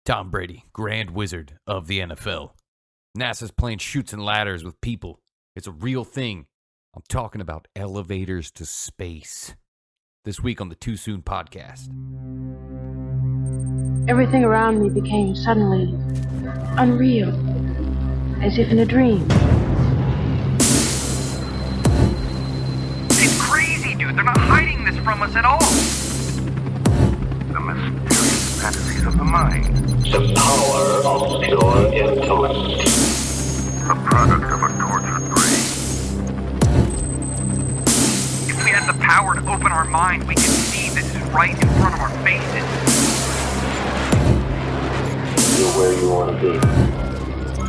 Tom Brady, Grand Wizard of the NFL. NASA's playing Chutes and Ladders with people. It's a real thing. I'm talking about elevators to space. This week on the Too Soon podcast. Everything around me became suddenly unreal, as if in a dream. It's crazy, dude. They're not hiding this from us at all. The mysterious fantasies of the mind. The power of pure intellect. The product of a tortured brain. If we had the power to open our mind, we could see this is right in front of our faces. You're where you want to be.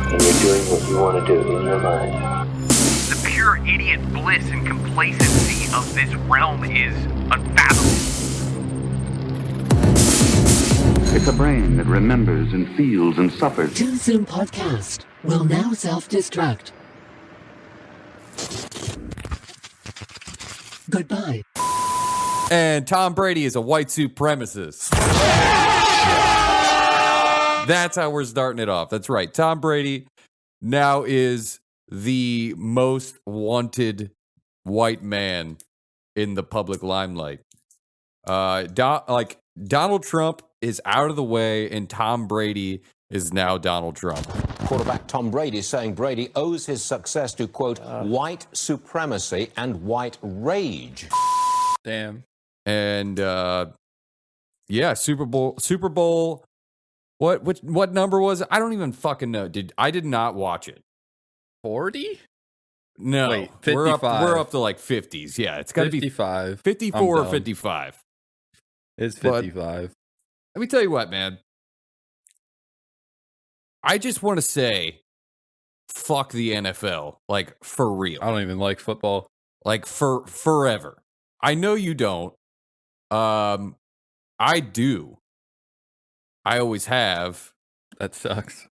And you're doing what you want to do in your mind. The pure idiot bliss and complacency of this realm is unfathomable. It's a brain that remembers and feels and suffers. Too Soon podcast will now self-destruct. Goodbye. And Tom Brady is a white supremacist. That's how we're starting it off. That's right. Tom Brady now is the most wanted white man in the public limelight. Donald Trump is out of the way, and Tom Brady is now Donald Trump. Quarterback Tom Brady saying Brady owes his success to, quote, white supremacy and white rage. Damn. And, yeah, Super Bowl. What number was it? I don't even fucking know. I did not watch it. 40? No. Wait, 55. We're up to like 50s. Yeah, it's got to be 55. 54 or 55. It's 55. Let me tell you what, man. I just want to say, fuck the NFL, like for real. I don't even like football. Like for forever. I know you don't. I do. I always have. That sucks.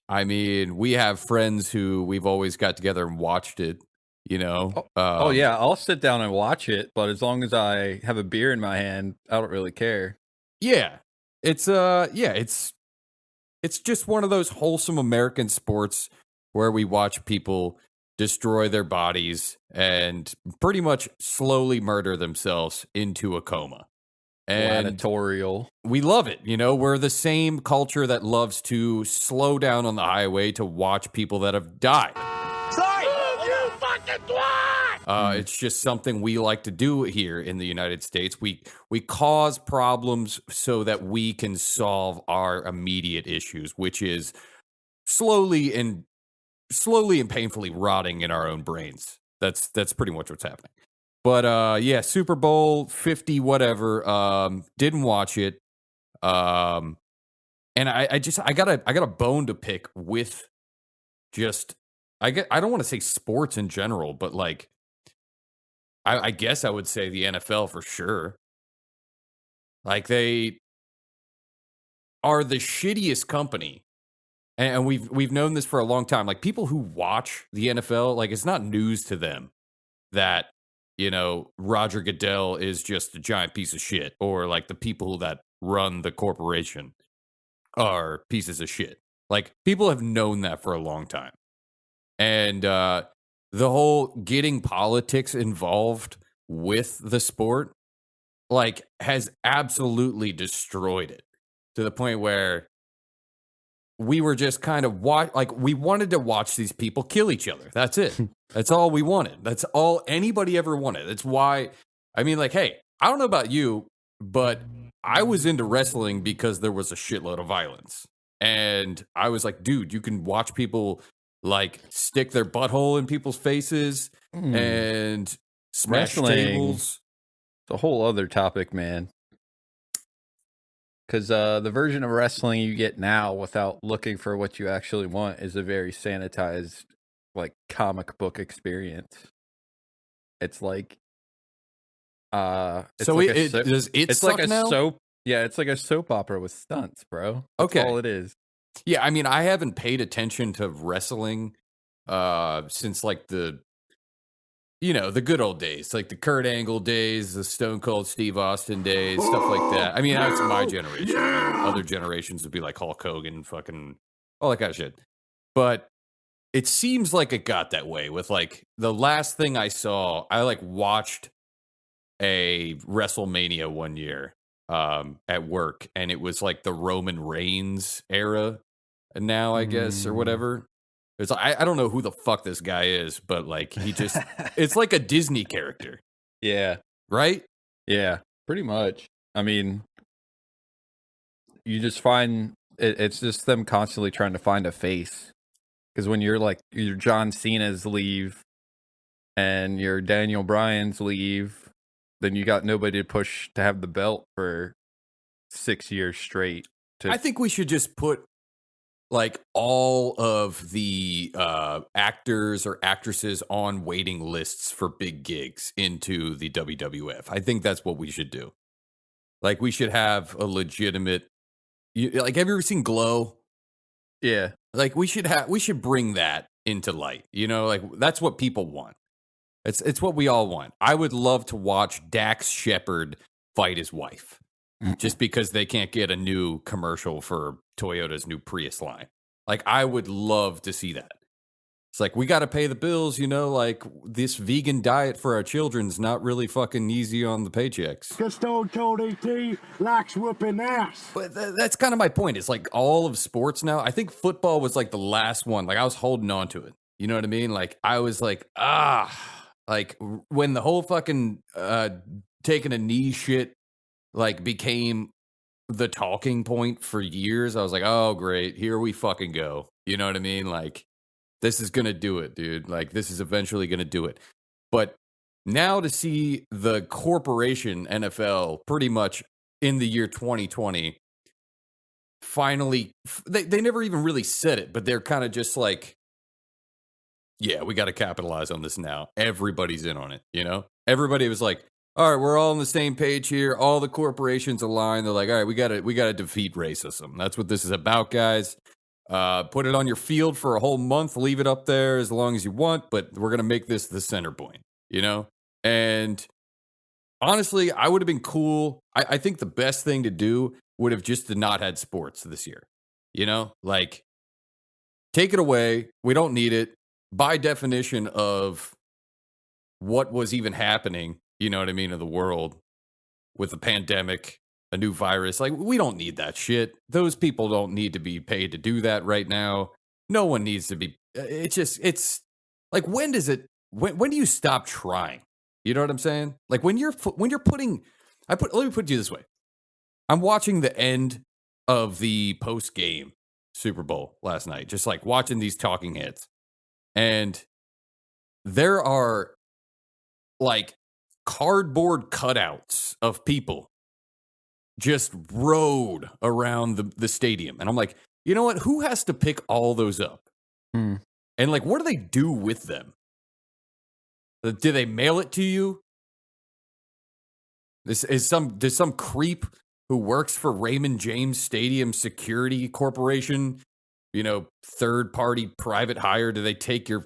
I mean, we have friends who we've always got together and watched it, you know? Oh, yeah, I'll sit down and watch it, but as long as I have a beer in my hand, I don't really care. Yeah. It's just one of those wholesome American sports where we watch people destroy their bodies and pretty much slowly murder themselves into a coma. And gladiatorial. We love it. You know, we're the same culture that loves to slow down on the highway to watch people that have died. Sorry! You fucking twat! It's just something we like to do here in the United States. We cause problems so that we can solve our immediate issues, which is slowly and painfully rotting in our own brains. That's pretty much what's happening. But yeah, Super Bowl 50 whatever. Didn't watch it. And I got a bone to pick with just I don't want to say sports in general, but like I guess I would say the NFL for sure. Like they are the shittiest company. And we've known this for a long time. Like people who watch the NFL, like it's not news to them that, you know, Roger Goodell is just a giant piece of shit, or like the people that run the corporation are pieces of shit. Like people have known that for a long time. And the whole getting politics involved with the sport, like, has absolutely destroyed it to the point where we were just kind of we wanted to watch these people kill each other. That's it. That's all we wanted. That's all anybody ever wanted. That's why, I mean, like, hey, I don't know about you, but I was into wrestling because there was a shitload of violence. And I was like, dude, you can watch people like stick their butthole in people's faces and smash tables. It's a whole other topic, man. Because the version of wrestling you get now without looking for what you actually want is a very sanitized, like, comic book experience. It's like, it's so like does it it's suck like a now? soap. Yeah, it's like a soap opera with stunts, bro. That's all it is. Yeah, I mean, I haven't paid attention to wrestling since like the the good old days, like the Kurt Angle days, the Stone Cold Steve Austin days, stuff like that. I mean, that's my generation. Other generations would be like Hulk Hogan, fucking all that kind of shit. But it seems like it got that way with like the last thing I saw. I like watched a WrestleMania one year at work, and it was like the Roman Reigns era now, I guess, or whatever. It's I don't know who the fuck this guy is, but like he just it's like a Disney character, Yeah. right? Yeah. Pretty much. I mean, you just find it's just them constantly trying to find a face. Because when you're like your John Cena's leave and your Daniel Bryan's leave, then you got nobody to push to have the belt for 6 years straight. I think we should just put like all of the actors or actresses on waiting lists for big gigs into the WWF. I think that's what we should do. Like we should have a legitimate, like, have you ever seen Glow? Yeah. Like we should bring that into light. Like that's what people want. It's what we all want. I would love to watch Dax Shepard fight his wife. Just because they can't get a new commercial for Toyota's new Prius line. Like, I would love to see that. It's like, we got to pay the bills, like this vegan diet for our children's not really fucking easy on the paychecks. Because Stone Cold ET likes whooping ass. But that's kind of my point. It's like all of sports now. I think football was like the last one. Like, I was holding on to it. You know what I mean? Like, I was like, like when the whole fucking taking a knee shit like became the talking point for years. I was like, oh great, here we fucking go. You know what I mean? Like this is gonna do it, dude. Like this is eventually gonna do it. But now to see the corporation NFL pretty much in the year 2020 finally, they never even really said it, but they're kind of just like, yeah, we got to capitalize on this now. Everybody's in on it, Everybody was like, all right, we're all on the same page here. All the corporations align. They're like, all right, we gotta defeat racism. That's what this is about, guys. Put it on your field for a whole month. Leave it up there as long as you want, but we're gonna make this the center point, And honestly, I would have been cool. I think the best thing to do would have just to not had sports this year. Like take it away. We don't need it. By definition of what was even happening. You know what I mean, of the world with a pandemic, a new virus. Like, we don't need that shit. Those people don't need to be paid to do that right now. No one needs to be. It's like, when do you stop trying? You know what I'm saying? Like when you're putting, let me put it this way. I'm watching the end of the post game Super Bowl last night, just like watching these talking heads. And there are like cardboard cutouts of people just rode around the stadium. And I'm like, you know what? Who has to pick all those up? And like, what do they do with them? Do they mail it to you? There's some creep who works for Raymond James Stadium Security Corporation, third party private hire. Do they take your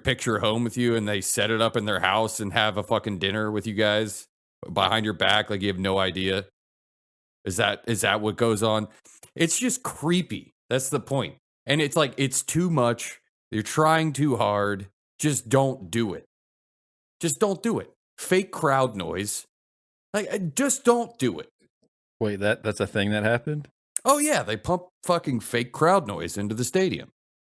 picture home with you and they set it up in their house and have a fucking dinner with you guys behind your back like you have no idea? Is that what goes on? It's just creepy. That's the point. And it's like, it's too much. You're trying too hard. Just don't do it. Just don't do it. Fake crowd noise. Like, just don't do it. Wait, that's a thing that happened? Oh yeah, they pump fucking fake crowd noise into the stadium.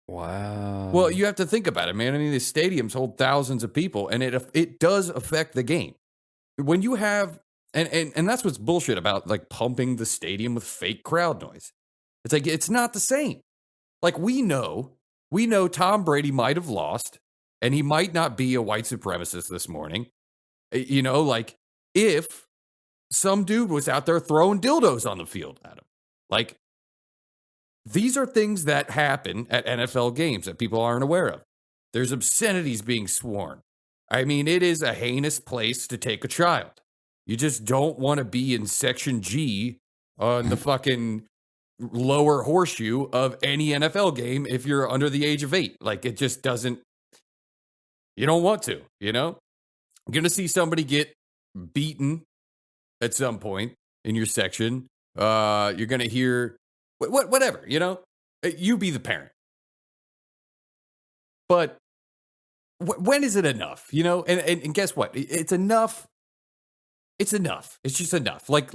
Wow. Well, you have to think about it, man. I mean, the stadiums hold thousands of people, and it does affect the game. When you have, and that's what's bullshit about, like, pumping the stadium with fake crowd noise. It's like, it's not the same. Like, we know Tom Brady might have lost, and he might not be a white supremacist this morning. Like, if some dude was out there throwing dildos on the field at him. Like, these are things that happen at NFL games that people aren't aware of. There's obscenities being sworn. I mean, it is a heinous place to take a child. You just don't want to be in Section G on the fucking lower horseshoe of any NFL game if you're under the age of 8. Like, it just doesn't. You don't want to, you know? You're going to see somebody get beaten at some point in your section. You're going to hear whatever, you know? You be the parent. But when is it enough, you know? And guess what? It's enough. It's enough. It's just enough. Like,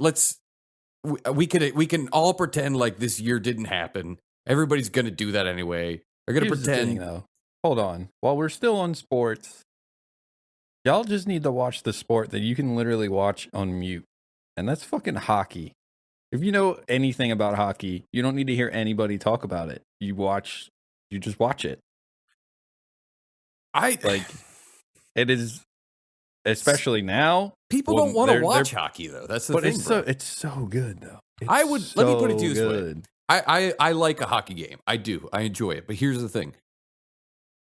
we can all pretend like this year didn't happen. Everybody's going to do that anyway. They're going to Here's the pretend. thing, though. Hold on. While we're still on sports, y'all just need to watch the sport that you can literally watch on mute. And that's fucking hockey. If you know anything about hockey, you don't need to hear anybody talk about it. You just watch it. It is, especially now. People don't want to watch hockey, though. That's the thing. But it's so good, though. Let me put it to you this way. I like a hockey game. I do. I enjoy it. But here's the thing.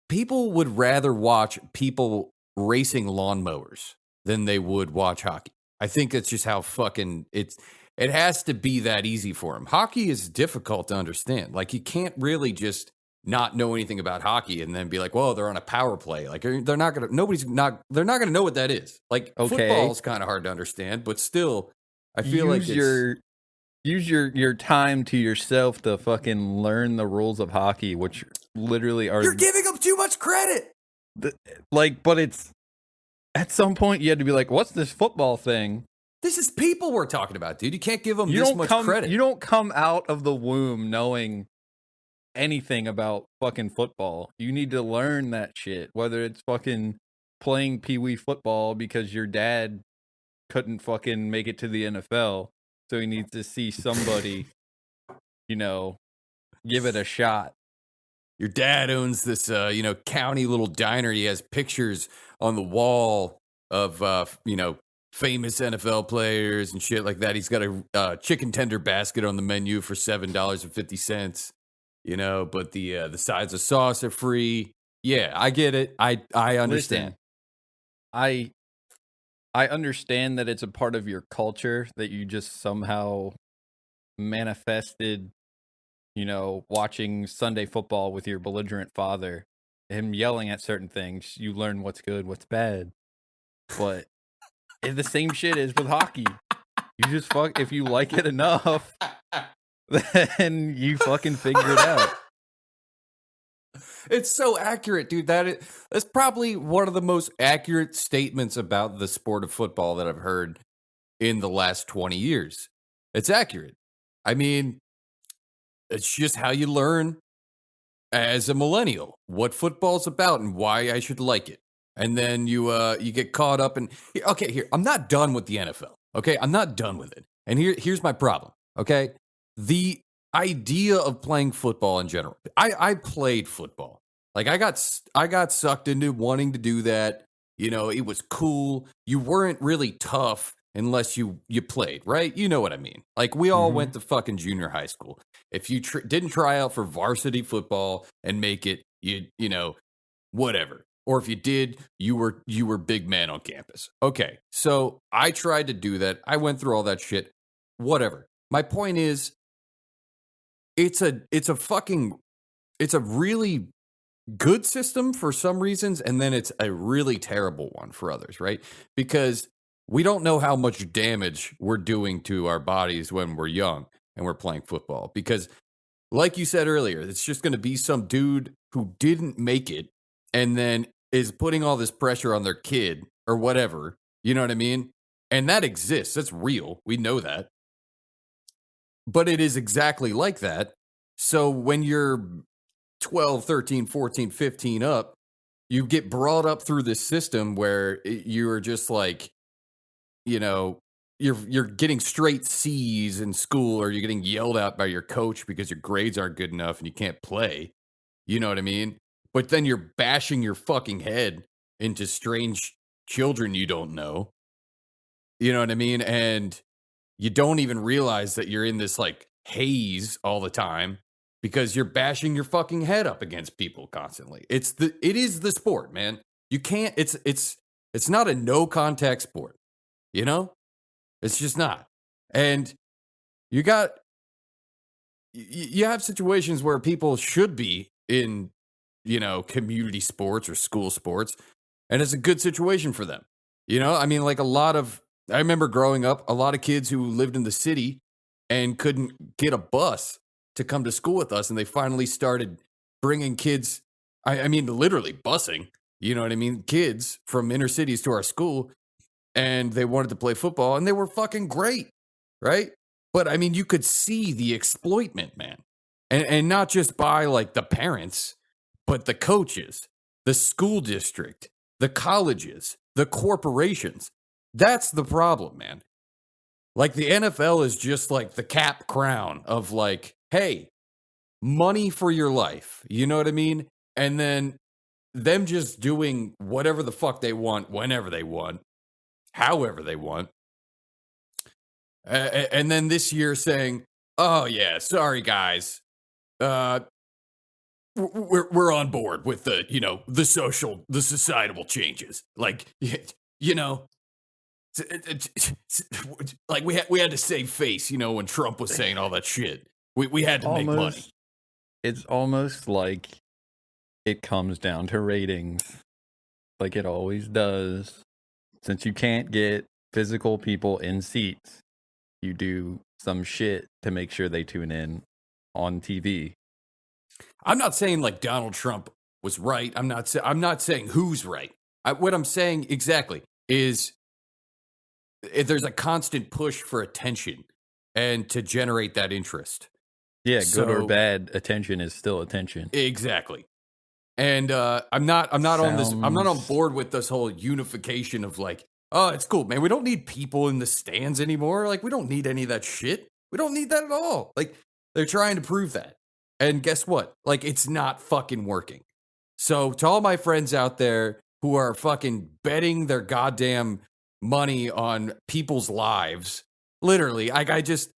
People would rather watch people racing lawnmowers than they would watch hockey. I think that's just how fucking it has to be that easy for them. Hockey is difficult to understand. Like, you can't really just not know anything about hockey and then be like, well, they're on a power play. Like, they're not going to know what that is. Like, football is kind of hard to understand, but still, I feel like use your time to yourself to fucking learn the rules of hockey, which literally are... You're giving them too much credit! But it's... At some point, you had to be like, what's this football thing? This is people we're talking about, dude. You can't give them this much credit. You don't come out of the womb knowing anything about fucking football. You need to learn that shit, whether it's fucking playing pee-wee football because your dad couldn't fucking make it to the NFL, so he needs to see somebody, give it a shot. Your dad owns this, county little diner. He has pictures on the wall of, famous NFL players and shit like that. He's got a chicken tender basket on the menu for $7.50. But the sides of sauce are free. Yeah, I get it. I understand. Listen, I understand that it's a part of your culture that you just somehow manifested, watching Sunday football with your belligerent father, him yelling at certain things. You learn what's good, what's bad. But the same shit is with hockey. You just if you like it enough, then you fucking figure it out. It's so accurate, dude. That's probably one of the most accurate statements about the sport of football that I've heard in the last 20 years. It's accurate. I mean, it's just how you learn as a millennial what football's about and why I should like it. And then you get caught up in, okay, here, I'm not done with the NFL. Okay, I'm not done with it. And here's my problem. Okay, the idea of playing football in general. I played football. Like, I got sucked into wanting to do that. It was cool. You weren't really tough unless you played, right? You know what I mean? Like, we all went to fucking junior high school. If you didn't try out for varsity football and make it, whatever. Or if you did, you were big man on campus. Okay, so I tried to do that. I went through all that shit. Whatever. My point is, it's a really good system for some reasons, and then it's a really terrible one for others, right? Because we don't know how much damage we're doing to our bodies when we're young and we're playing football. Because, like you said earlier, it's just going to be some dude who didn't make it and then is putting all this pressure on their kid or whatever. You know what I mean? And that exists. That's real. We know that. But it is exactly like that. So when you're 12, 13, 14, 15 up, you get brought up through this system where you're just like, you're getting straight C's in school, or you're getting yelled at by your coach because your grades aren't good enough and you can't play. You know what I mean? But then you're bashing your fucking head into strange children you don't know. You know what I mean? And you don't even realize that you're in this like haze all the time because you're bashing your fucking head up against people constantly. It is the sport, man. You can't, it's not a no contact sport, It's just not. And you have situations where people should be in, community sports or school sports, and it's a good situation for them. You know, I mean, like I remember growing up, a lot of kids who lived in the city and couldn't get a bus to come to school with us, and they finally started bringing kids. I mean, literally busing. You know what I mean? Kids from inner cities to our school, and they wanted to play football, and they were fucking great, right? But I mean, you could see the exploitment, man, and not just by like the parents, but the coaches, the school district, the colleges, the corporations. That's the problem, man. Like the NFL is just like the cap crown of like, hey, money for your life. You know what I mean? And then them just doing whatever the fuck they want, whenever they want, however they want. And then this year saying, oh yeah, sorry guys. We're on board with the, you know, the societal changes. Like, you know, like we had to save face, you know, when Trump was saying all that shit. We had to make money. It's almost like it comes down to ratings, like it always does. Since you can't get physical people in seats, you do some shit to make sure they tune in on TV. I'm not saying like Donald Trump was right. I'm not saying who's right. What I'm saying exactly is there's a constant push for attention and to generate that interest. Yeah, good or bad, attention is still attention. Exactly. And I'm not on board with this whole unification of like, oh, it's cool, man. We don't need people in the stands anymore. Like, we don't need any of that shit. We don't need that at all. Like, they're trying to prove that. And guess what? Like, it's not fucking working. So to all my friends out there who are fucking betting their goddamn money on people's lives, literally, like I just,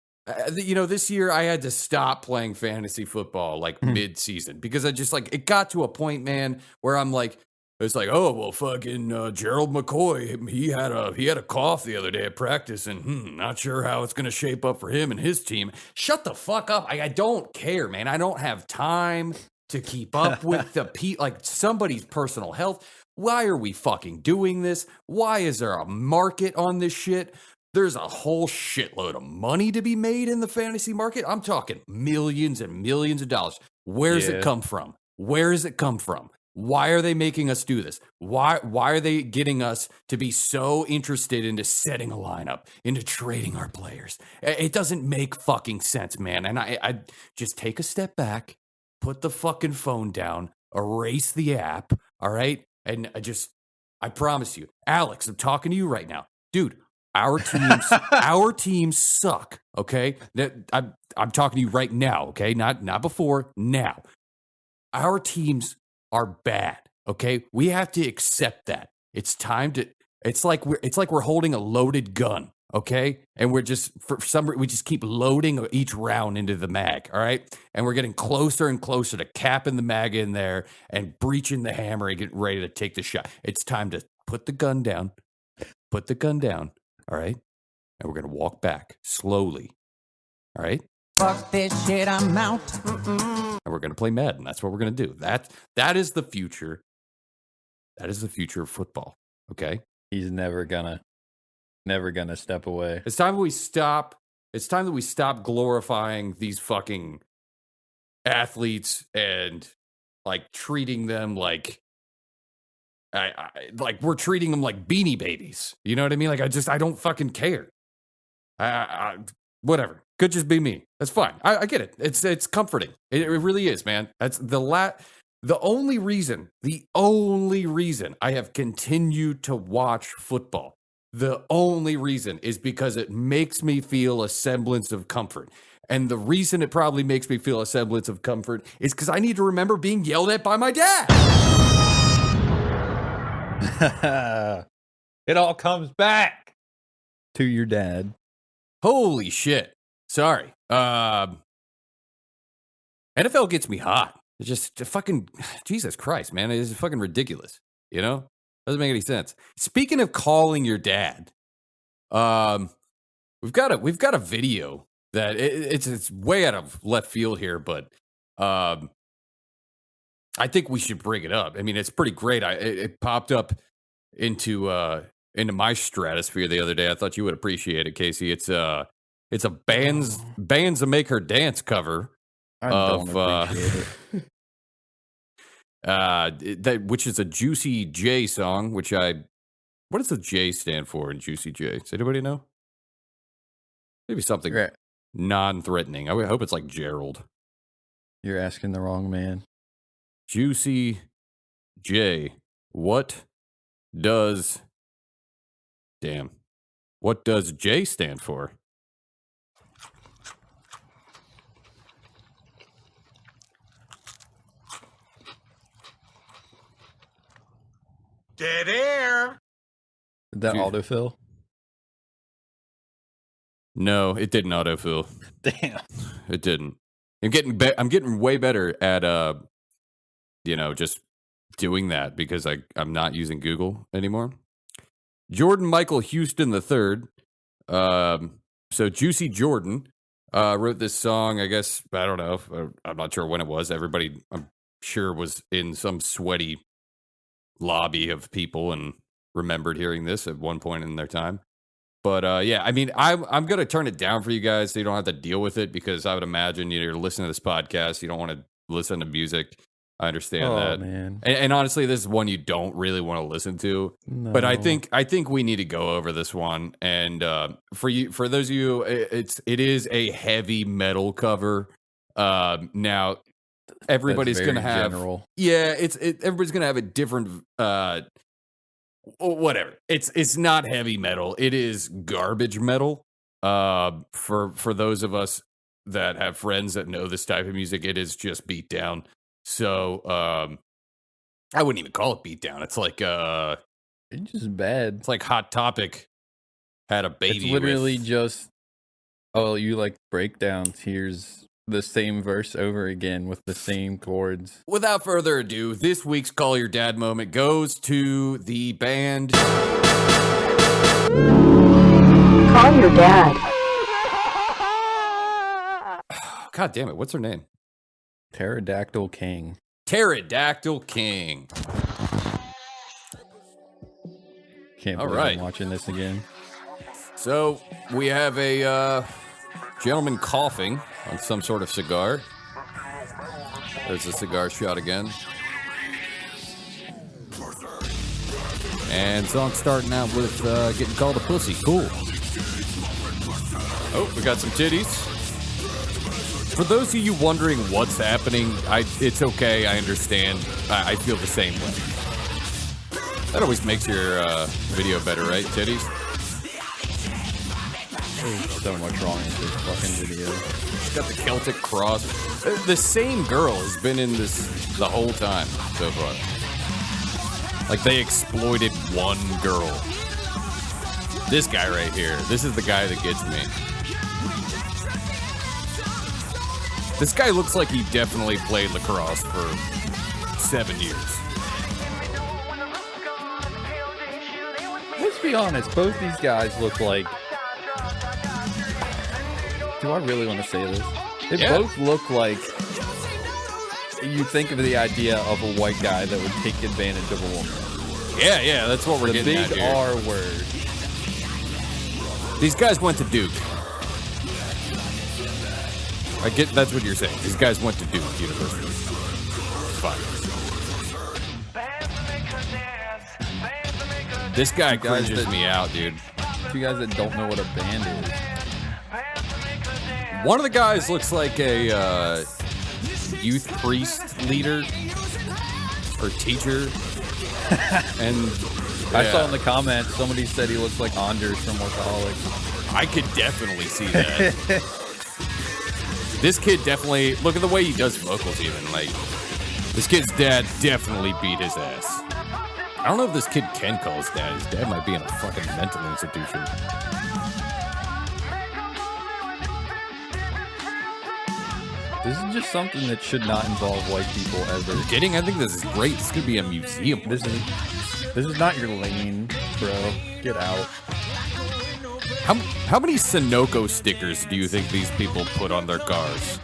you know, this year I had to stop playing fantasy football like mid-season because I just like, it got to a point, man, where I'm like, it's like, oh, well, fucking Gerald McCoy, he had a cough the other day at practice, and not sure how it's going to shape up for him and his team. Shut the fuck up. I don't care, man. I don't have time to keep up with like somebody's personal health. Why are we fucking doing this? Why is there a market on this shit? There's a whole shitload of money to be made in the fantasy market. I'm talking millions and millions of dollars. Where's it come from? Where does it come from? Why are they making us do this? Why are they getting us to be so interested into setting a lineup, into trading our players? It doesn't make fucking sense, man. And I just take a step back, put the fucking phone down, erase the app, all right? And I promise you, Alex, I'm talking to you right now. Dude, our teams suck, okay? I'm talking to you right now, okay? Not before, now. Our teams are bad, okay? We have to accept that. It's time to. It's like we're holding a loaded gun, okay? And we just keep loading each round into the mag, all right? And we're getting closer and closer to capping the mag in there and breaching the hammer and getting ready to take the shot. It's time to put the gun down. Put the gun down, all right? And we're gonna walk back slowly, all right? Fuck this shit, I'm out. And we're going to play Madden. That's what we're going to do. That is the future. That is the future of football. Okay? He's never gonna step away. It's time that we stop glorifying these fucking athletes and like treating them like like we're treating them like Beanie Babies. You know what I mean? Like I don't fucking care. Whatever. Could just be me. That's fine. I get it. It's comforting. It really is, man. That's the only reason I have continued to watch football. The only reason is because it makes me feel a semblance of comfort. And the reason it probably makes me feel a semblance of comfort is because I need to remember being yelled at by my dad. It all comes back to your dad. Holy shit. Sorry. NFL gets me hot. It's just fucking Jesus Christ, man. It's fucking ridiculous. You know? Doesn't make any sense. Speaking of calling your dad, we've got a video that it's way out of left field here, but I think we should bring it up. I mean, it's pretty great. It popped up into my stratosphere the other day. I thought you would appreciate it, Casey. It's a bands that make her dance cover don't appreciate it. Which is a Juicy J song. What does the J stand for in Juicy J? Does anybody know? Maybe something non-threatening. I hope it's like Gerald. You're asking the wrong man. Juicy J. What does J stand for? Dead air. Did that autofill? No, it didn't autofill. Damn. It didn't. I'm getting way better at just doing that because I'm not using Google anymore. Jordan Michael Houston III. So Juicy Jordan wrote this song. I guess I don't know. I'm not sure when it was. Everybody, I'm sure, was in some sweaty lobby of people and remembered hearing this at one point in their time. But yeah, I mean, I'm gonna turn it down for you guys so you don't have to deal with it, because I would imagine you're listening to this podcast, you don't want to listen to music. I understand that, man. And honestly, this is one you don't really want to listen to. No. But I think we need to go over this one. And for those of you, it is a heavy metal cover. Now everybody's gonna have general. everybody's gonna have a different whatever. It's not heavy metal. It is garbage metal. For those of us that have friends that know this type of music, it is just beat down. So I wouldn't even call it beat down. It's like it's just bad. It's like Hot Topic had a baby. It's literally just you like breakdowns. Here's the same verse over again with the same chords. Without further ado, this week's Call Your Dad moment goes to the band Call Your Dad. God damn it, what's her name? Pterodactyl King. Pterodactyl King. Can't believe I'm watching this again. So we have a gentleman coughing on some sort of cigar. There's the cigar shot again. And song starting out with getting called a pussy. Cool. Oh, we got some titties. For those of you wondering what's happening, it's okay. I understand. I feel the same way. That always makes your video better, right? Titties? There's so much wrong with this fucking video. It's got the Celtic cross. The same girl has been in this the whole time so far. Like, they exploited one girl. This guy right here. This is the guy that gets me. This guy looks like he definitely played lacrosse for 7 years. Let's be honest, both these guys look like... Do I really want to say this? They both look like... You think of the idea of a white guy that would take advantage of a woman. Yeah, that's what we're getting at here. The big R word. These guys went to Duke. I get that's what you're saying. These guys went to Duke University. Fine. This guy cringes me out, dude. You guys that don't know what a band is. One of the guys looks like a youth priest leader or teacher. And I saw in the comments somebody said he looks like Anders from Workaholics. I could definitely see that. This kid definitely, look at the way he does vocals even, like, this kid's dad definitely beat his ass. I don't know if this kid can call his dad. His dad might be in a fucking mental institution. This is just something that should not involve white people ever. Are you kidding? I think this is great. This could be a museum. This is not your lane, bro. Get out. How many Sunoco stickers do you think these people put on their cars?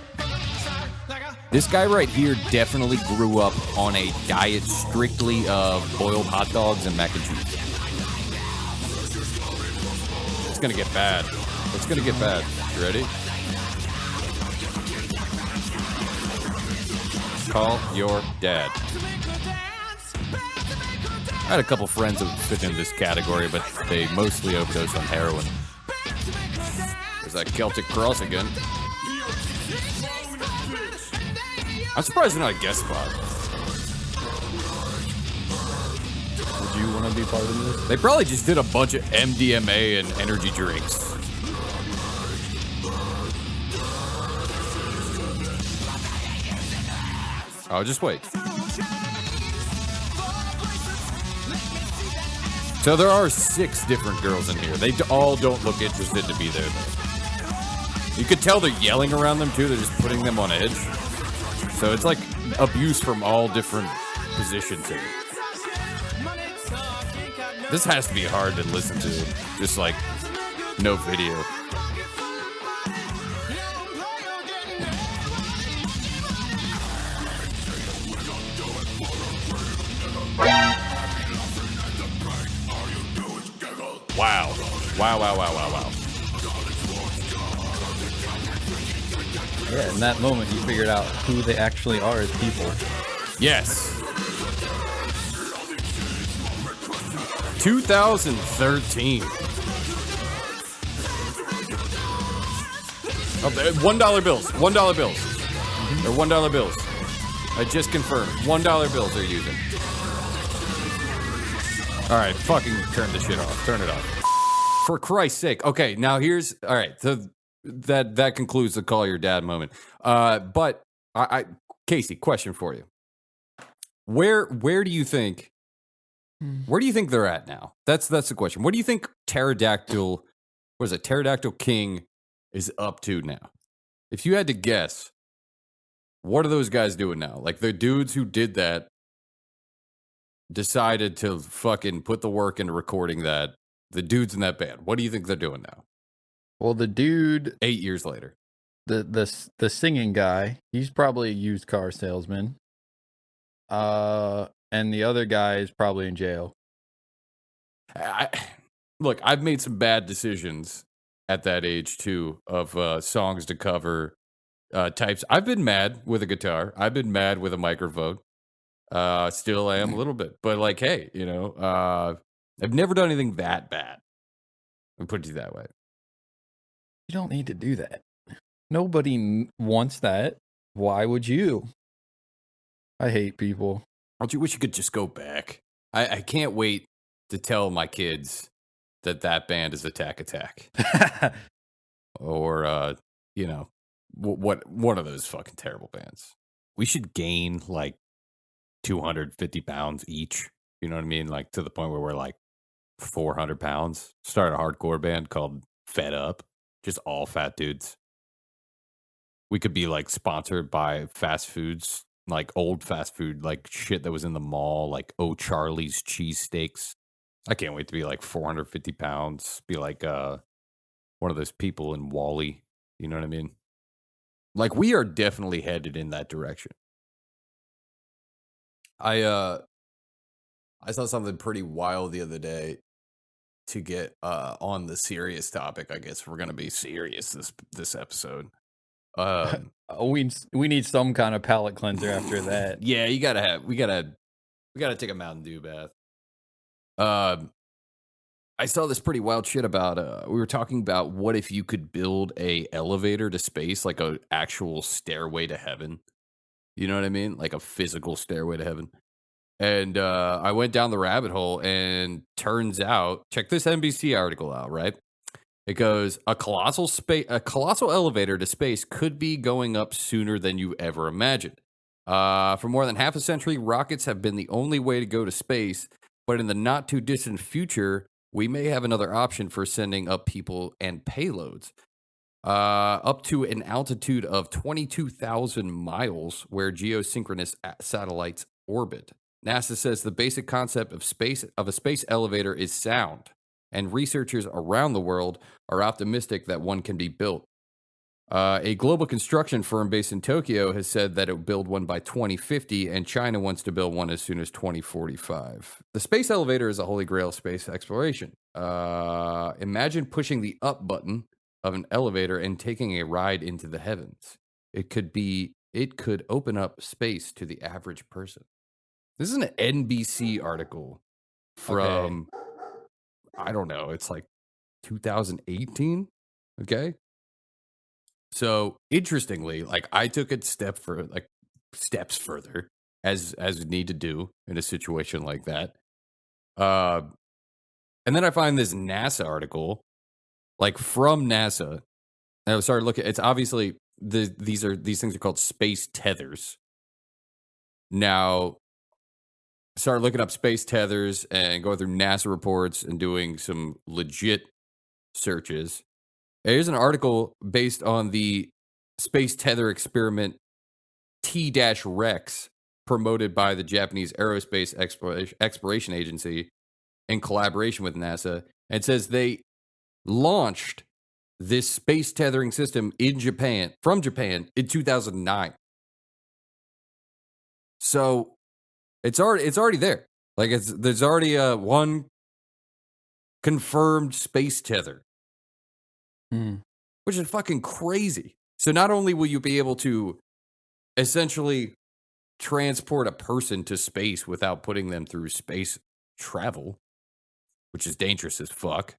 This guy right here definitely grew up on a diet strictly of boiled hot dogs and mac and cheese. It's gonna get bad. It's gonna get bad. You ready? Call your dad. I had a couple friends that fit in this category, but they mostly overdosed on heroin. There's that Celtic Cross again. I'm surprised they're not a guest spot. Would you want to be part of this? They probably just did a bunch of MDMA and energy drinks. Oh, just wait. So there are 6 different girls in here. They all don't look interested to be there, though. You could tell they're yelling around them, too. They're just putting them on edge. So it's like abuse from all different positions here. This has to be hard to listen to. Just like no video. Wow. Wow, wow, wow, wow, wow. Yeah, in that moment, you figured out who they actually are as people. Yes. 2013. Oh, $1 bills. $1 bills. They're $1 bills. I just confirmed. $1 bills they're using. All right, fucking turn this shit off. Turn it off. For Christ's sake. Okay, now here's... All right, so that concludes the call your dad moment. But, Casey, question for you. Where do you think... Where do you think they're at now? That's the question. What do you think Pterodactyl King is up to now? If you had to guess, what are those guys doing now? Like, the dudes who did that decided to fucking put the work into recording that. The dudes in that band. What do you think they're doing now? Well, the dude 8 years later. The singing guy, he's probably a used car salesman. And the other guy is probably in jail. Look, I've made some bad decisions at that age too of songs to cover types. I've been mad with a guitar. I've been mad with a microphone. Still I am a little bit. But like, hey, you know, I've never done anything that bad. I'll put it that way. You don't need to do that. Nobody wants that. Why would you? I hate people. Don't you wish you could just go back? I can't wait to tell my kids that band is Attack Attack. Or, you know, what one of those fucking terrible bands. We should gain like 250 pounds each. You know what I mean? Like to the point where we're like 400 pounds. Start a hardcore band called Fed Up. Just all fat dudes. We could be like sponsored by fast foods, like old fast food, like shit that was in the mall, like O'Charlie's cheesesteaks. I can't wait to be like 450 pounds, be like one of those people in Wall-E. You know what I mean? Like we are definitely headed in that direction. I saw something pretty wild the other day to get on the serious topic. I guess we're gonna be serious this episode. We need some kind of palate cleanser after that. Yeah, we gotta take a Mountain Dew bath. I saw this pretty wild shit about we were talking about what if you could build a elevator to space, like a actual stairway to heaven. You know what I mean? Like a physical stairway to heaven. And I went down the rabbit hole, and turns out, check this NBC article out, right? It goes, a colossal elevator to space could be going up sooner than you ever imagined. For more than half a century, rockets have been the only way to go to space, but in the not too distant future, we may have another option for sending up people and payloads. Up to an altitude of 22,000 miles, where geosynchronous satellites orbit. NASA says the basic concept of a space elevator is sound, and researchers around the world are optimistic that one can be built. A global construction firm based in Tokyo has said that it will build one by 2050, and China wants to build one as soon as 2045. The space elevator is a holy grail of space exploration. Imagine pushing the up button of an elevator and taking a ride into the heavens. It could open up space to the average person. This is an NBC article from, I don't know, it's like 2018. Okay. So interestingly, like I took it steps further as need to do in a situation like that. And then I find this NASA article, like from NASA. And I started looking. It's obviously these things are called space tethers. Now, I started looking up space tethers and going through NASA reports and doing some legit searches. Here's an article based on the space tether experiment T-Rex promoted by the Japanese Aerospace Exploration Agency in collaboration with NASA. And it says they launched this space tethering system from Japan in 2009. So it's already there. Like there's already one confirmed space tether. Which is fucking crazy. So not only will you be able to essentially transport a person to space without putting them through space travel, which is dangerous as fuck,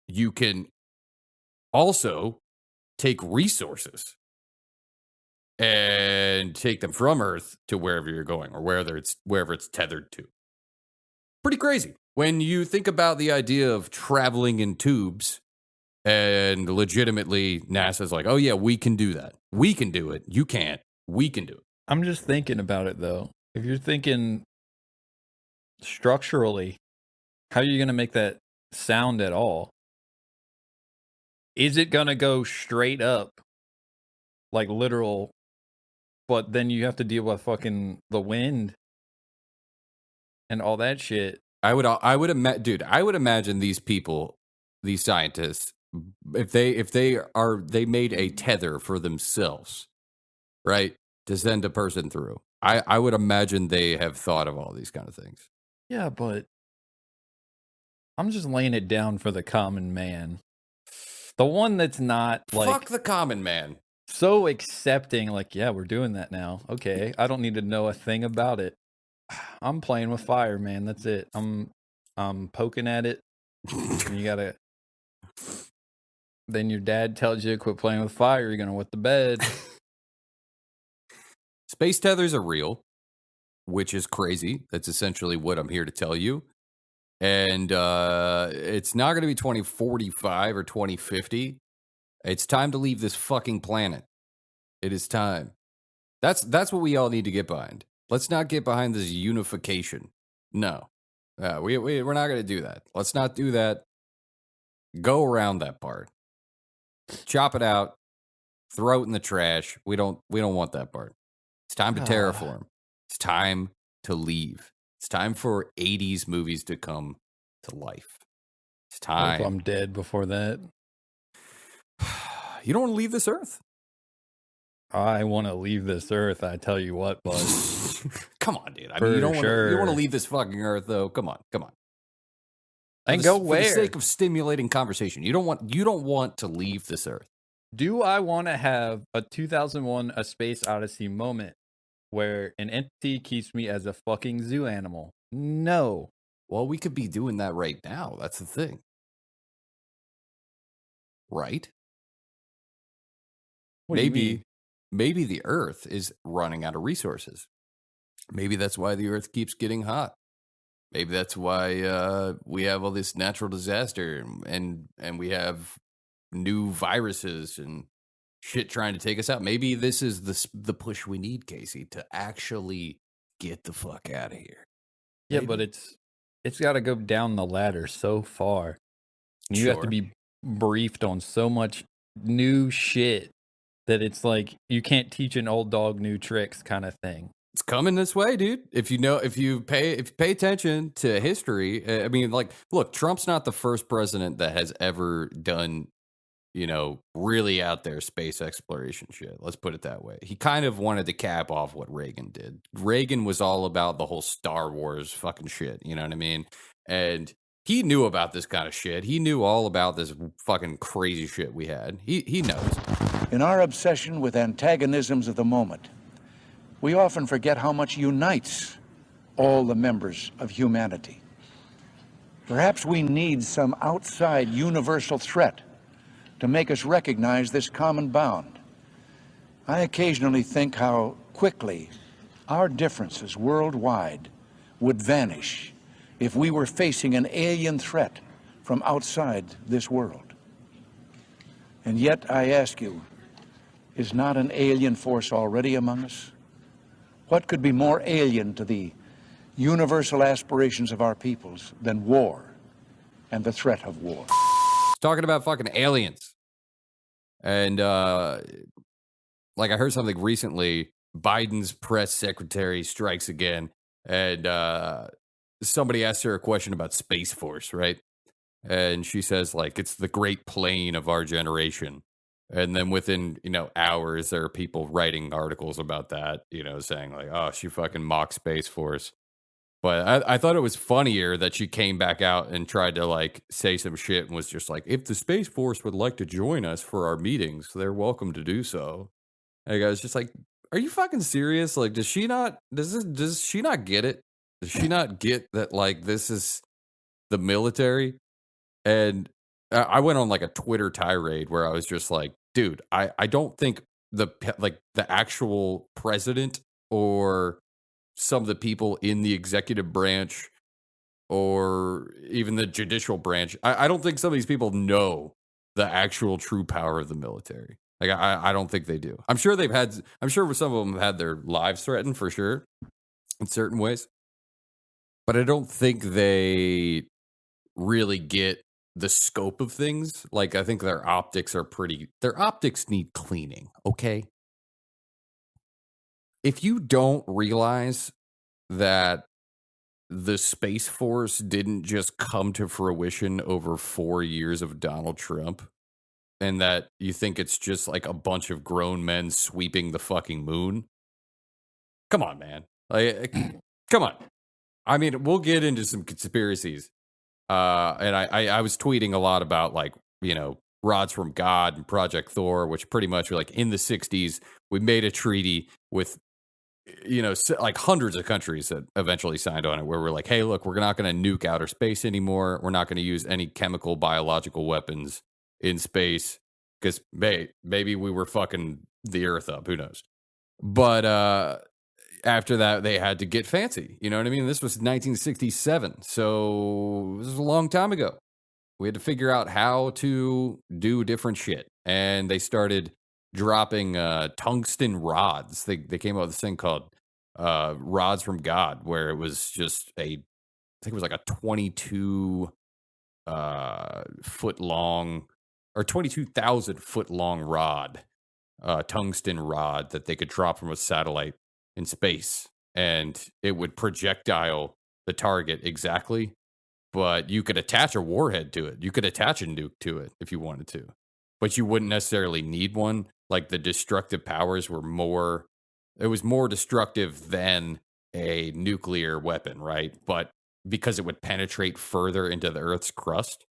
you can also take resources and take them from Earth to wherever you're going or wherever it's tethered to. Pretty crazy. When you think about the idea of traveling in tubes, and legitimately NASA's like, oh yeah, we can do that. We can do it. You can't. We can do it. I'm just thinking about it though. If you're thinking structurally, how are you going to make that sound at all? Is it going to go straight up, like literal, but then you have to deal with fucking the wind and all that shit? I would imagine these people, these scientists, if they made a tether for themselves, right, to send a person through. I would imagine they have thought of all these kind of things. Yeah, but I'm just laying it down for the common man. The one that's not like fuck the common man. So accepting, like, yeah, we're doing that now. Okay, I don't need to know a thing about it. I'm playing with fire, man. That's it. I'm poking at it. And you gotta. Then your dad tells you to quit playing with fire. You're gonna wet the bed. Space tethers are real, which is crazy. That's essentially what I'm here to tell you. And it's not going to be 2045 or 2050. It's time to leave this fucking planet. It is time. That's what we all need to get behind. Let's not get behind this unification. No. We're not going to do that. Let's not do that. Go around that part. Chop it out. Throw it in the trash. We don't want that part. It's time to terraform. It's time to leave. It's time for 80s movies to come to life. It's time. What if I'm dead before that? You don't want to leave this earth? I want to leave this earth. I tell you what, bud. Come on, dude. I mean, you don't want to leave this fucking earth, though. Come on. And go where? For the sake of stimulating conversation, you don't want to leave this earth. Do I want to have a 2001 A Space Odyssey moment where an entity keeps me as a fucking zoo animal? No. Well, we could be doing that right now. That's the thing. Right? Maybe the Earth is running out of resources. Maybe that's why the Earth keeps getting hot. Maybe that's why we have all this natural disaster and we have new viruses and shit trying to take us out. Maybe this is the push we need, Casey, to actually get the fuck out of here. Yeah, maybe. But it's got to go down the ladder so far. You have to be briefed on so much new shit that it's like you can't teach an old dog new tricks kind of thing. It's coming this way, dude. If you pay attention to history, I mean, like, look, Trump's not the first president that has ever done really out there space exploration shit. Let's put it that way. He kind of wanted to cap off what Reagan did. Reagan was all about the whole Star Wars fucking shit. You know what I mean? And he knew about this kind of shit. He knew all about this fucking crazy shit we had. He knows. In our obsession with antagonisms of the moment, we often forget how much unites all the members of humanity. Perhaps we need some outside universal threat to make us recognize this common bound. I occasionally think how quickly our differences worldwide would vanish if we were facing an alien threat from outside this world. And yet, I ask you, is not an alien force already among us? What could be more alien to the universal aspirations of our peoples than war and the threat of war? Talking about fucking aliens. And, like I heard something recently, Biden's press secretary strikes again. And somebody asked her a question about Space Force, right? And she says, like, it's the great plane of our generation. And then within, hours, there are people writing articles about that, saying like, oh, she fucking mocked Space Force. But I thought it was funnier that she came back out and tried to like say some shit and was just like, if the Space Force would like to join us for our meetings, they're welcome to do so. And I was just like, are you fucking serious? Like, does she not get it? Does she not get that like this is the military? And I went on like a Twitter tirade where I was just like, dude, I don't think the actual president or some of the people in the executive branch or even the judicial branch, I don't think some of these people know the actual true power of the military. Like, I don't think they do. I'm sure some of them have had their lives threatened for sure in certain ways, but I don't think they really get the scope of things. Like, I think their optics need cleaning. Okay. If you don't realize that the Space Force didn't just come to fruition over 4 years of Donald Trump, and that you think it's just like a bunch of grown men sweeping the fucking moon, come on, man. Like, come on. I mean, we'll get into some conspiracies. And I was tweeting a lot about like, rods from God and Project Thor, which pretty much were like in the 60s, we made a treaty with like hundreds of countries that eventually signed on it, where we're like, hey, look, we're not going to nuke outer space anymore. We're not going to use any chemical, biological weapons in space because maybe we were fucking the earth up. Who knows? But after that, they had to get fancy. You know what I mean? This was 1967. So this was a long time ago. We had to figure out how to do different shit. And they started dropping tungsten rods. They came up with this thing called rods from God, where it was just I think it was like a 22 foot long or 22,000 foot long rod, tungsten rod that they could drop from a satellite in space, and it would projectile the target exactly. But you could attach a warhead to it. You could attach a nuke to it if you wanted to, but you wouldn't necessarily need one. Like, the destructive powers were more destructive than a nuclear weapon, right? But because it would penetrate further into the Earth's crust,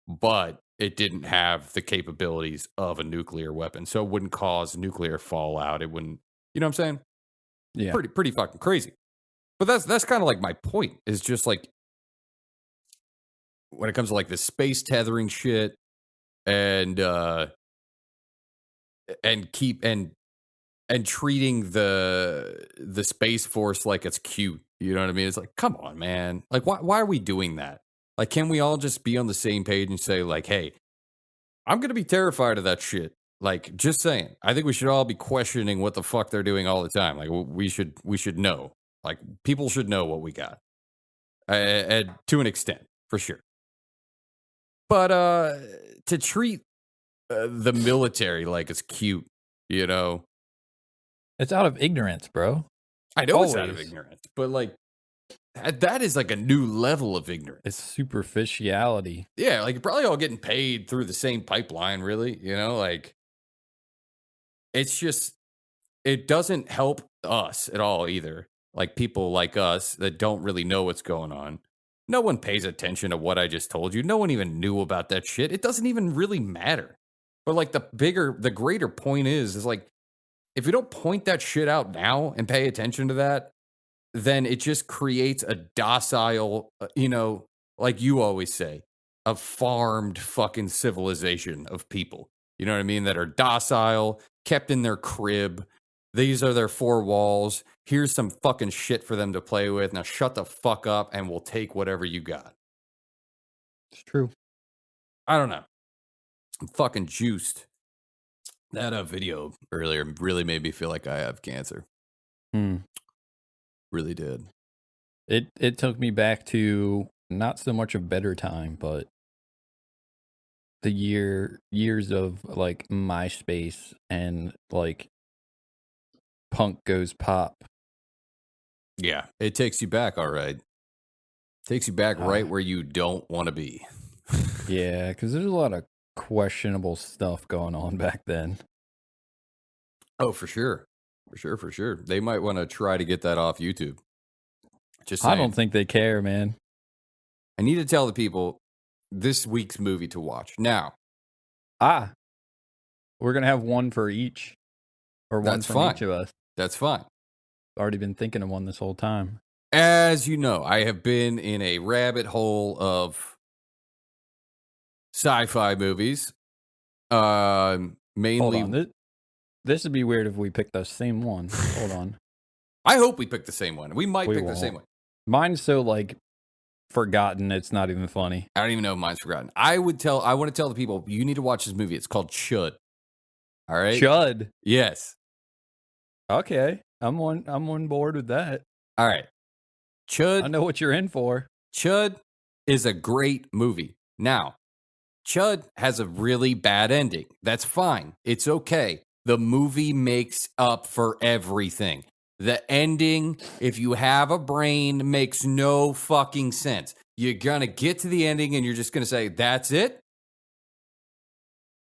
but it didn't have the capabilities of a nuclear weapon. So it wouldn't cause nuclear fallout. It wouldn't, you know what I'm saying? Yeah. Pretty fucking crazy. But that's kind of like my point, is just like, when it comes to like the space tethering shit and treating the Space Force like it's cute. You know what I mean? It's like, come on, man. Like, why are we doing that? Like, can we all just be on the same page and say like, hey, I'm going to be terrified of that shit. Like, just saying, I think we should all be questioning what the fuck they're doing all the time. Like, we should know, like, people should know what we got, and to an extent, for sure. But to treat the military like it's cute, it's out of ignorance, bro. I know it's out of ignorance, but like, That is like a new level of ignorance. It's superficiality. Yeah, like you're probably all getting paid through the same pipeline, really. Like it's just, it doesn't help us at all either. Like people like us that don't really know what's going on. No one pays attention to what I just told you. No one even knew about that shit. It doesn't even really matter. But like the greater point is like, if you don't point that shit out now and pay attention to that, then it just creates a docile, like you always say, a farmed fucking civilization of people. You know what I mean? That are docile, kept in their crib. These are their four walls. Here's some fucking shit for them to play with. Now shut the fuck up and we'll take whatever you got. It's true. I don't know. I'm fucking juiced. That video earlier really made me feel like I have cancer. Really did. It took me back to not so much a better time, but the years of like MySpace and like punk goes pop. Yeah, it takes you back, all right. Takes you back right where you don't want to be. Yeah, because there's a lot of questionable stuff going on back then. Oh, for sure. For sure. They might want to try to get that off YouTube. Just saying. I don't think they care, man. I need to tell the people this week's movie to watch. Now. We're going to have one for each. Or one That's from fine. each of us. That's fine. Already been thinking of one this whole time. As you know, I have been in a rabbit hole of sci-fi movies. Mainly. Hold on. This would be weird if we picked the same one. Hold on. I hope we picked the same one. We might pick the same one. Mine's so like forgotten, it's not even funny. I don't even know if mine's forgotten. I want to tell the people, you need to watch this movie. It's called Chud. All right? Chud? Yes. Okay. I'm on board with that. All right. Chud. I know what you're in for. Chud is a great movie. Now, Chud has a really bad ending. That's fine. It's okay. The movie makes up for everything. The ending, if you have a brain, makes no fucking sense. You're going to get to the ending and you're just going to say, that's it?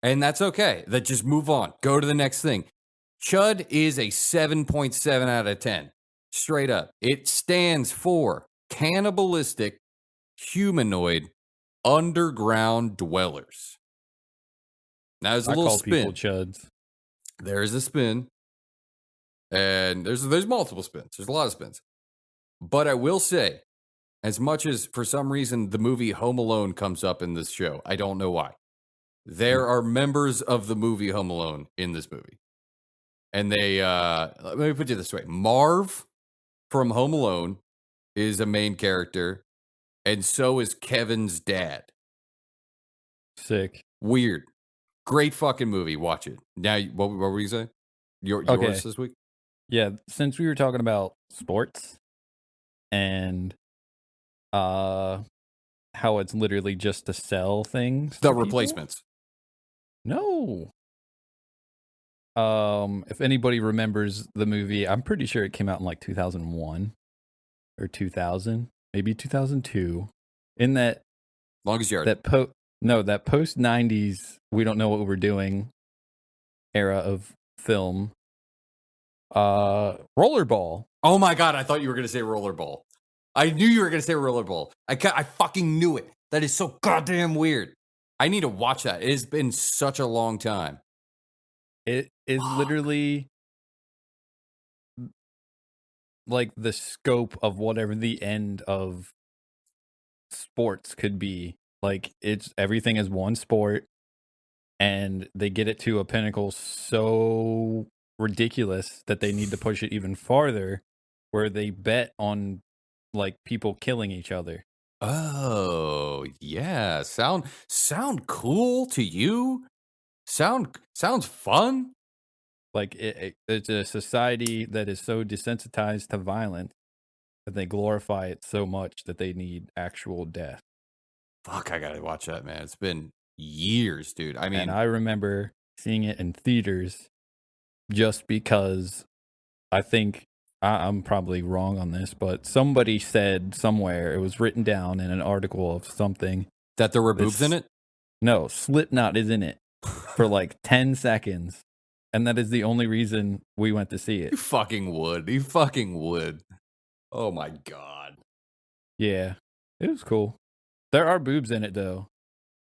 And that's okay. Just move on. Go to the next thing. Chud is a 7.7 out of 10. Straight up. It stands for cannibalistic, humanoid, underground dwellers. Now, there's a little spin. I call people chuds. There's a spin. And there's multiple spins. There's a lot of spins. But I will say, as much as for some reason the movie Home Alone comes up in this show, I don't know why. There are members of the movie Home Alone in this movie. And they, let me put it this way. Marv from Home Alone is a main character. And so is Kevin's dad. Sick. Weird. Great fucking movie. Watch it. Now, what were you saying? Yours this week? Yeah, since we were talking about sports and how it's literally just to sell things. The replacements. No. If anybody remembers the movie, I'm pretty sure it came out in like 2001 or 2000, maybe 2002. In that, long as you're that post 90s, we don't know what we're doing era of film. Rollerball. Oh my god, I thought you were going to say Rollerball. I knew you were going to say Rollerball. I fucking knew it. That is so goddamn weird. I need to watch that. It has been such a long time. It is literally like the scope of whatever the end of sports could be. Like everything is one sport and they get it to a pinnacle so ridiculous that they need to push it even farther, where they bet on like people killing each other. Oh yeah, sound cool to you? Sounds fun. Like it's a society that is so desensitized to violence that they glorify it so much that they need actual death. Fuck, I gotta watch that, man. It's been years, dude. I mean, and I remember seeing it in theaters just because I think I'm probably wrong on this, but somebody said somewhere, it was written down in an article of something. That there were boobs in it? No, Slipknot is in it for like 10 seconds. And that is the only reason we went to see it. You fucking would. You fucking would. Oh my God. Yeah, it was cool. There are boobs in it, though.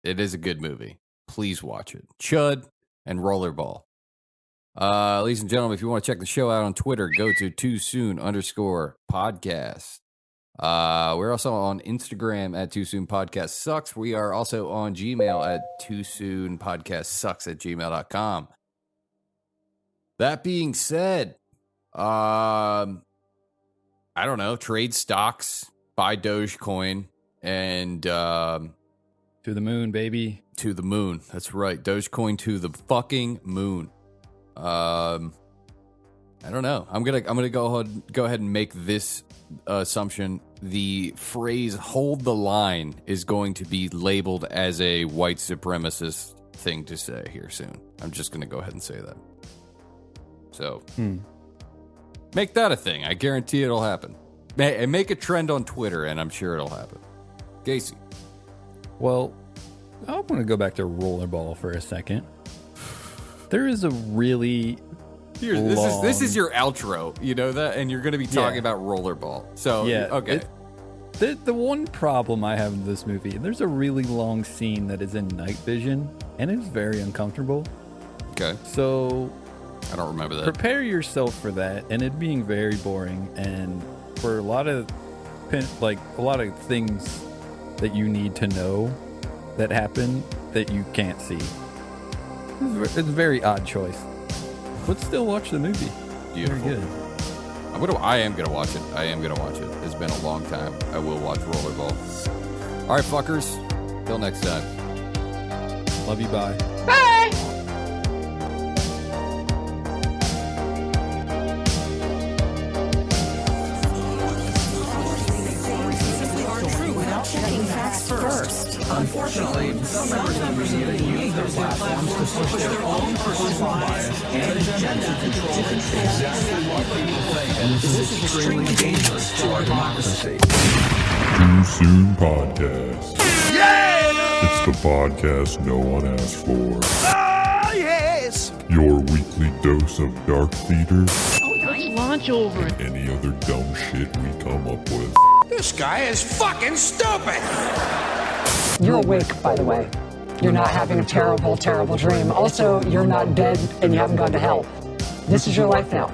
It is a good movie. Please watch it. Chud and Rollerball. Ladies and gentlemen, if you want to check the show out on Twitter, go to toosoon_podcast. We're also on Instagram at toosoonpodcastsucks. We are also on Gmail at toosoonpodcastsucks@gmail.com. That being said, I don't know, trade stocks, buy Dogecoin, and to the moon, baby. To the moon. That's right. Dogecoin to the fucking moon. I don't know. I'm gonna go ahead and make this assumption. The phrase "hold the line" is going to be labeled as a white supremacist thing to say here soon. I'm just gonna go ahead and say that. So make that a thing. I guarantee it'll happen. Make a trend on Twitter, and I'm sure it'll happen. Casey. Well, I want to go back to Rollerball for a second. There is a really this is your outro, you know that, and you're going to be talking about Rollerball. So yeah, okay. The one problem I have in this movie, there's a really long scene that is in night vision, and it's very uncomfortable. Okay. So I don't remember that. Prepare yourself for that, and it being very boring, and for a lot of things that you need to know that happen that you can't see. It's a very odd choice, but still watch the movie. Beautiful. Very good. I am gonna watch it. It's been a long time. I will watch Rollerball. All right, fuckers. Till next time. Love you. Bye. Bye. Checking facts first. Unfortunately, some members of the media use their platforms to push their own personal bias and agenda to control exactly what people think. And this is extremely dangerous to our democracy. Too Soon Podcast. Yeah! It's the podcast no one asked for. Ah, yes! Your weekly dose of dark theater. Let's launch over it. And any other dumb shit we come up with. This guy is fucking stupid! You're awake, by the way. You're not having a terrible, terrible dream. Also, you're not dead and you haven't gone to hell. This is your life now.